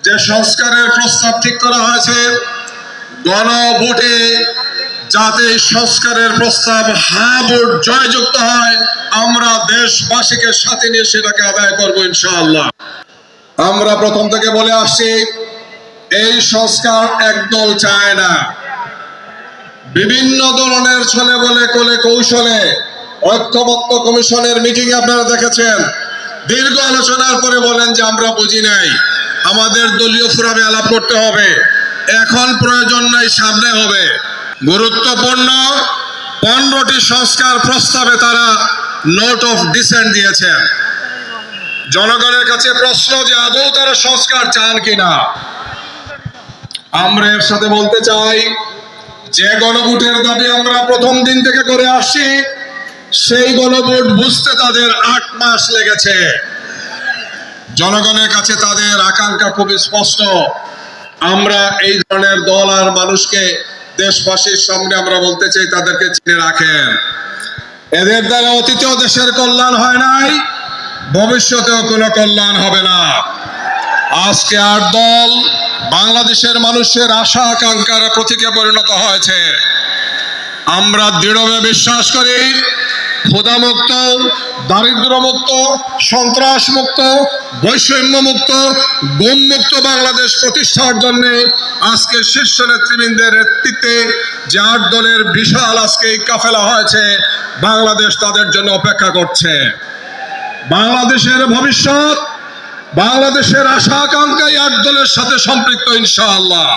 যে সংস্কারের প্রস্তাব ঠিক করা হয়েছে, গণভোটে যাতে এই সংস্কারের প্রস্তাব হ্যাঁ ভোট জয়যুক্ত হয়, আমরা দেশবাসীকে সাথে নিয়ে সেটাকে আদায় করবো ইনশাআল্লাহ। আমরা প্রথম থেকে বলে আসছি, এই সংস্কার একদল চায় না। বিভিন্ন ধরনের ছলে বলে কোলে কৌশলে ঐক্যমত্য কমিশনের মিটিং আপনারা দেখেছেন, দীর্ঘ আলোচনার পরে বলেন যে আমরা বুঝি নাই, আমাদের দলীয় ফোরামে আলাপ করতে হবে, এখন প্রয়োজন নাই, সামনে হবে। গুরুত্বপূর্ণ 15টি সংস্কার প্রস্তাবে তারা নোট অফ ডিসেন্ট দিয়েছেন। জনগণের কাছে প্রশ্ন যে আদৌ তারা সংস্কার চান কিনা। আমরা এর সাথে বলতে চাই, যে গণভোটের দাবি আমরা প্রথম দিন থেকে করে আসছি, সেই গণভোট বুঝতে তাদের 8 মাস লেগেছে। জনগণের কাছে তাদের আকাঙ্ক্ষা খুবই স্পষ্ট। আমরা এই ধরনের দল আর মানুষকে দেশবাসীর সামনে আমরা বলতে চাই, তাদেরকে চিনে রাখেন। এদের দ্বারা অতীতেও দেশের কল্যাণ হয় নাই, ভবিষ্যতেও কোনো কল্যাণ হবে না। আজকে 8 দল বাংলাদেশের মানুষের আশা আকাঙ্ক্ষার প্রতীকে পরিণত হয়েছে। আমরা দৃঢ়ভাবে বিশ্বাস করি, ক্ষুধামুক্ত, দারিদ্র্যমুক্ত, সন্ত্রাসমুক্ত, বৈষম্যমুক্ত, গুমমুক্ত বাংলাদেশ প্রতিষ্ঠার জন্য আজকে শীর্ষ নেতৃবৃন্দের নেতৃত্বে যে 8 দলের বিশাল আজকে এই কাফেলা হয়েছে, বাংলাদেশ তাদের জন্য অপেক্ষা করছে। বাংলাদেশের ভবিষ্যৎ, বাংলাদেশের আশা আকাঙ্ক্ষা 8 দলের সাথে সম্পৃক্ত ইনশাআল্লাহ।